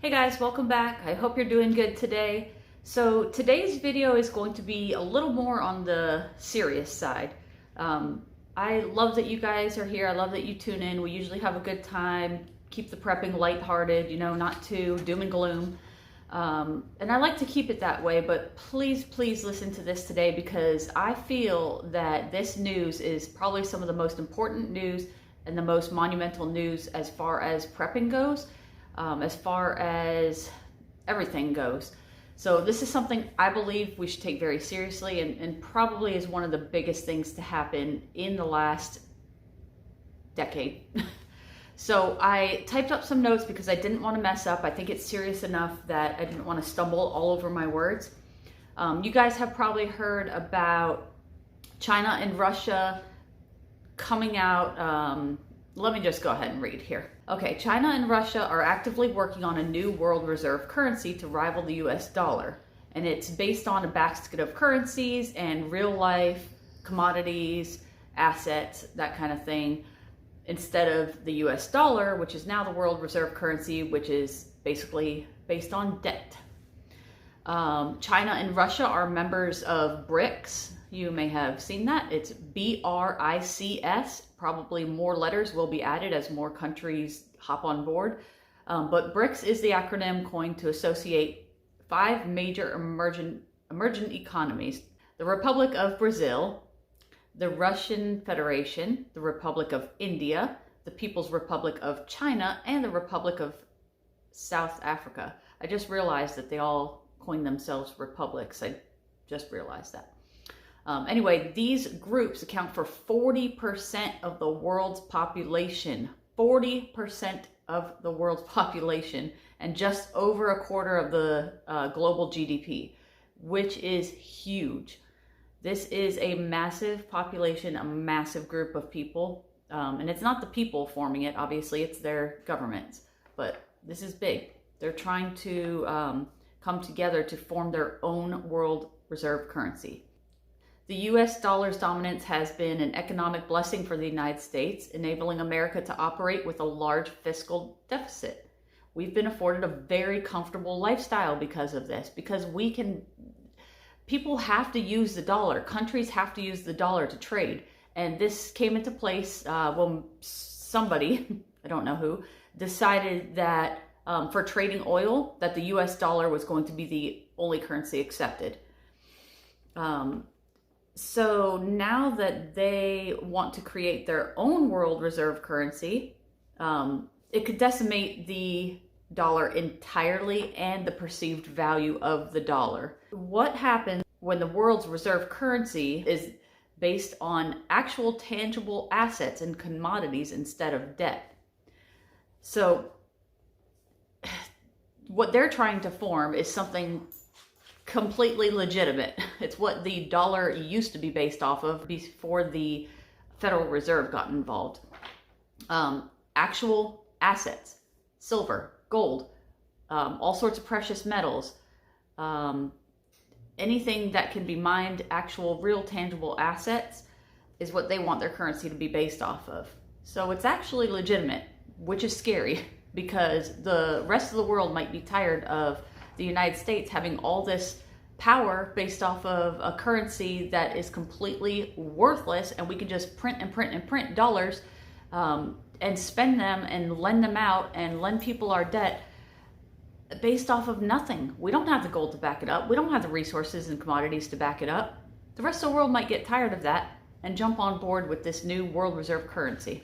Hey guys, welcome back. I hope you're doing good today. So today's video is going to be a little more on the serious side. I love that you guys are here. I love that you tune in. We usually have a good time, keep the prepping lighthearted, not too doom and gloom. And I like to keep it that way, but please listen to this today because I feel that this news is probably some of the most important news and the most monumental news as far as prepping goes. As far as everything goes. So this is something I believe we should take very seriously and probably is one of the biggest things to happen in the last decade. So I typed up some notes because I didn't want to mess up. I think it's serious enough that I didn't want to stumble all over my words. You guys have probably heard about China and Russia coming out. Let me just go ahead and read here. Okay, China and Russia are actively working on a new world reserve currency to rival the US dollar. And it's based on a basket of currencies and real life commodities, assets, that kind of thing, instead of the US dollar, which is now the world reserve currency, which is basically based on debt. China and Russia are members of Brics. You may have seen that. It's BRICS. Probably more letters will be added as more countries hop on board. But BRICS is the acronym coined to associate 5 major emergent economies: the Republic of Brazil, the Russian Federation, the Republic of India, the People's Republic of China, and the Republic of South Africa. I just realized that they all coined themselves republics. I just realized that. Anyway, these groups account for 40% of the world's population. 40% of the world's population, and just over a quarter of the global GDP, which is huge. This is a massive population, a massive group of people. And it's not the people forming it, obviously, it's their governments. But this is big. They're trying to come together to form their own world reserve currency. The US dollar's dominance has been an economic blessing for the United States, enabling America to operate with a large fiscal deficit. We've been afforded a very comfortable lifestyle because of this, because people have to use the dollar. Countries have to use the dollar to trade. And this came into place when somebody, I don't know who, decided that for trading oil, that the US dollar was going to be the only currency accepted. So now that they want to create their own world reserve currency, it could decimate the dollar entirely and the perceived value of the dollar. What happens when the world's reserve currency is based on actual tangible assets and commodities instead of debt? So what they're trying to form is something completely legitimate. It's what the dollar used to be based off of before the Federal Reserve got involved. Actual assets, silver, gold, all sorts of precious metals, anything that can be mined, actual real tangible assets is what they want their currency to be based off of. So it's actually legitimate, which is scary because the rest of the world might be tired of the United States having all this power based off of a currency that is completely worthless, and we can just print and print and print dollars and spend them and lend them out and lend people our debt based off of nothing. We don't have the gold to back it up. We don't have the resources and commodities to back it up. The rest of the world might get tired of that and jump on board with this new world reserve currency.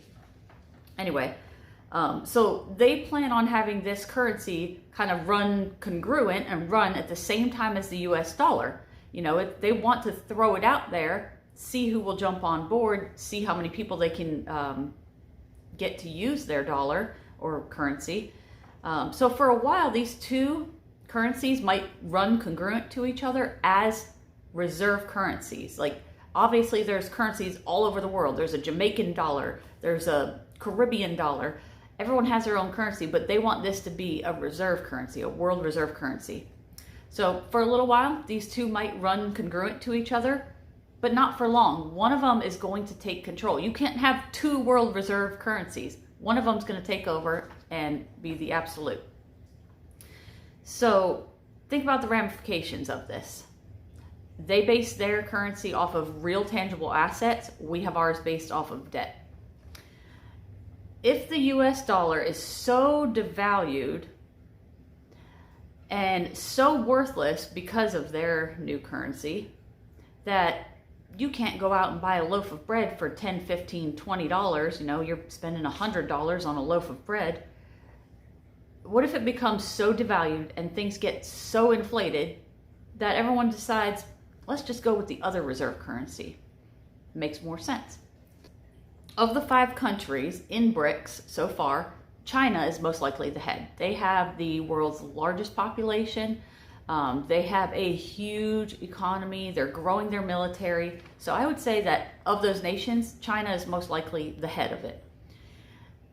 Anyway, so they plan on having this currency kind of run congruent and run at the same time as the US dollar. They want to throw it out there, see who will jump on board, see how many people they can get to use their dollar or currency. So for a while, these two currencies might run congruent to each other as reserve currencies. Like, obviously there's currencies all over the world. There's a Jamaican dollar, there's a Caribbean dollar. Everyone has their own currency, but they want this to be a reserve currency, a world reserve currency. So for a little while, these two might run congruent to each other, but not for long. One of them is going to take control. You can't have two world reserve currencies. One of them's going to take over and be the absolute. So think about the ramifications of this. They base their currency off of real tangible assets. We have ours based off of debt. If the US dollar is so devalued and so worthless because of their new currency that you can't go out and buy a loaf of bread for $10, $15, $20, you're spending $100 on a loaf of bread. What if it becomes so devalued and things get so inflated that everyone decides, let's just go with the other reserve currency? It makes more sense. Of the 5 countries in Brics so far, China is most likely the head. They have the world's largest population. They have a huge economy. They're growing their military. So I would say that of those nations, China is most likely the head of it.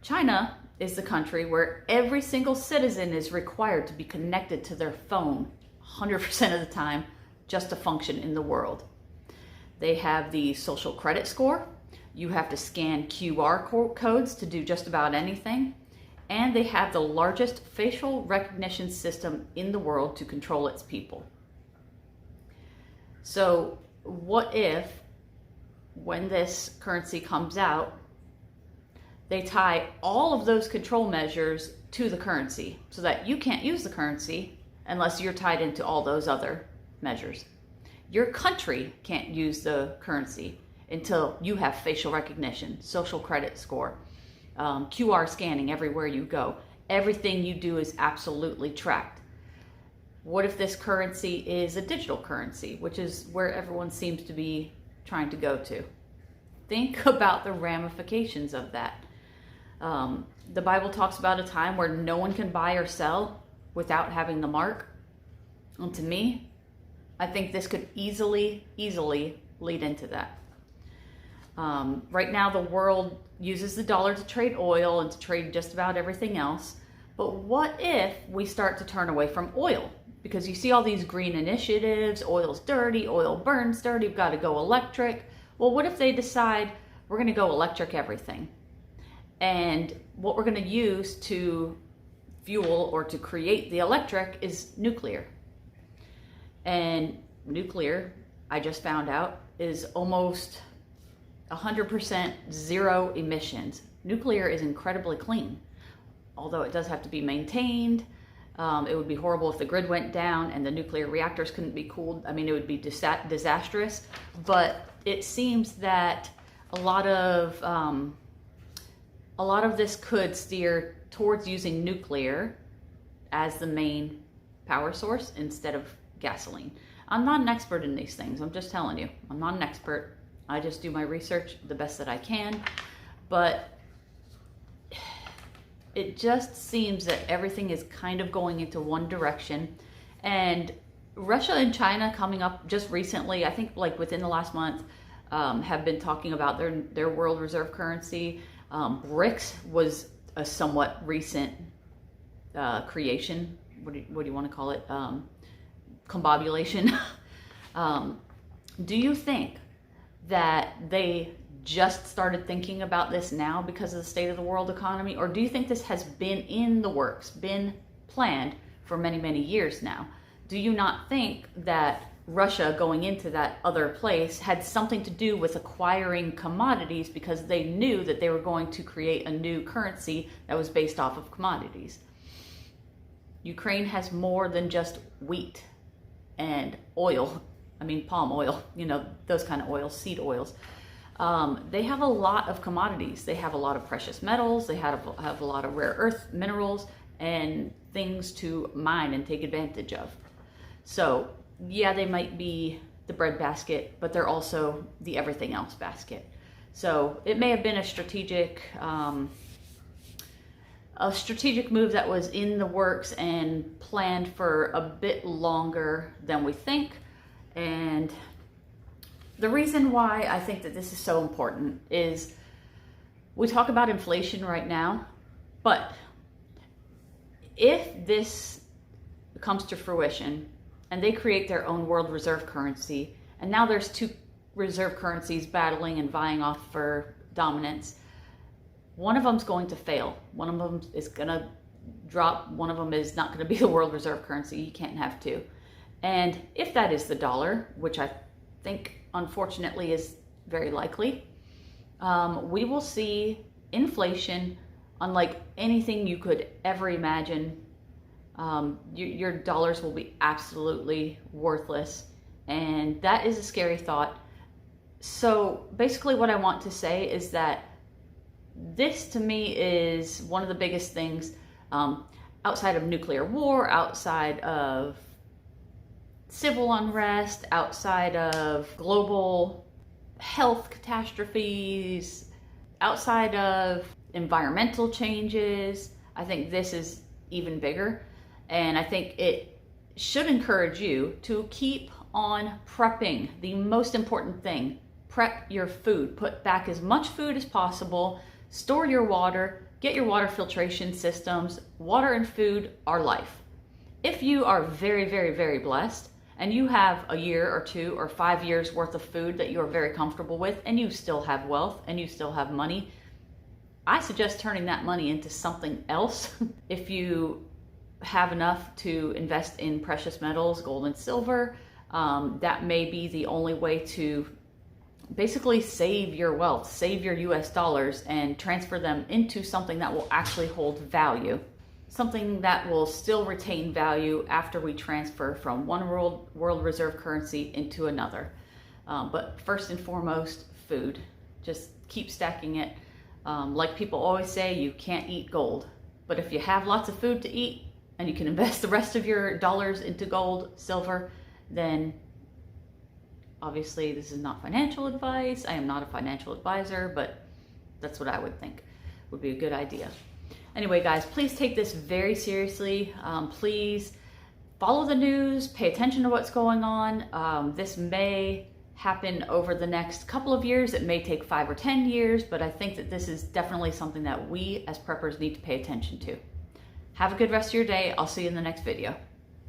China is the country where every single citizen is required to be connected to their phone 100% of the time just to function in the world. They have the social credit score. You have to scan QR codes to do just about anything. And they have the largest facial recognition system in the world to control its people. So what if, when this currency comes out, they tie all of those control measures to the currency so that you can't use the currency unless you're tied into all those other measures. Your country can't use the currency until you have facial recognition, social credit score, QR scanning everywhere you go. Everything you do is absolutely tracked. What if this currency is a digital currency, which is where everyone seems to be trying to go to? Think about the ramifications of that. The Bible talks about a time where no one can buy or sell without having the mark. And to me, I think this could easily lead into that. Right now, the world uses the dollar to trade oil and to trade just about everything else. But what if we start to turn away from oil? Because you see all these green initiatives, oil's dirty, oil burns dirty, we've got to go electric. Well, what if they decide we're going to go electric everything? And what we're going to use to fuel or to create the electric is nuclear. And nuclear, I just found out, is almost 100% zero emissions. Nuclear is incredibly clean, although it does have to be maintained. It would be horrible if the grid went down and the nuclear reactors couldn't be cooled. I mean, it would be disastrous. But it seems that a lot of this could steer towards using nuclear as the main power source instead of gasoline. I'm not an expert in these things. I'm just telling you, I'm not an expert. I just do my research the best that I can, but it just seems that everything is kind of going into one direction. And Russia and China coming up just recently, I think like within the last month, have been talking about their world reserve currency. Brics was a somewhat recent creation. What do you want to call it? Combobulation. Do you think that they just started thinking about this now because of the state of the world economy? Or do you think this has been in the works, been planned for many, many years now? Do you not think that Russia going into that other place had something to do with acquiring commodities because they knew that they were going to create a new currency that was based off of commodities? Ukraine has more than just wheat and oil. I mean, palm oil, those kind of oils, seed oils. They have a lot of commodities. They have a lot of precious metals. They have a lot of rare earth minerals and things to mine and take advantage of. So yeah, they might be the bread basket, but they're also the everything else basket. So it may have been a strategic move that was in the works and planned for a bit longer than we think. And the reason why I think that this is so important is we talk about inflation right now, but if this comes to fruition and they create their own world reserve currency, and now there's 2 reserve currencies battling and vying off for dominance, one of them's going to fail. One of them is going to drop. One of them is not going to be the world reserve currency. You can't have two. And if that is the dollar, which I think unfortunately is very likely, we will see inflation unlike anything you could ever imagine. Your dollars will be absolutely worthless, and that is a scary thought. So basically what I want to say is that this to me is one of the biggest things, outside of nuclear war, outside of civil unrest, outside of global health catastrophes, outside of environmental changes. I think this is even bigger, and I think it should encourage you to keep on prepping. The most important thing, prep your food. Put back as much food as possible, store your water, get your water filtration systems. Water and food are life. If you are very, very, very blessed and you have a year or 2 or 5 years worth of food that you are very comfortable with, and you still have wealth and you still have money, I suggest turning that money into something else. If you have enough to invest in precious metals, gold and silver, that may be the only way to basically save your wealth, save your US dollars, and transfer them into something that will actually hold value. Something that will still retain value after we transfer from one world reserve currency into another. But first and foremost, food. Just keep stacking it. Like people always say, you can't eat gold. But if you have lots of food to eat and you can invest the rest of your dollars into gold, silver, then obviously this is not financial advice. I am not a financial advisor, but that's what I would think would be a good idea. Anyway, guys, please take this very seriously. Please follow the news, pay attention to what's going on. This may happen over the next couple of years. It may take 5 or 10 years, but I think that this is definitely something that we as preppers need to pay attention to. Have a good rest of your day. I'll see you in the next video.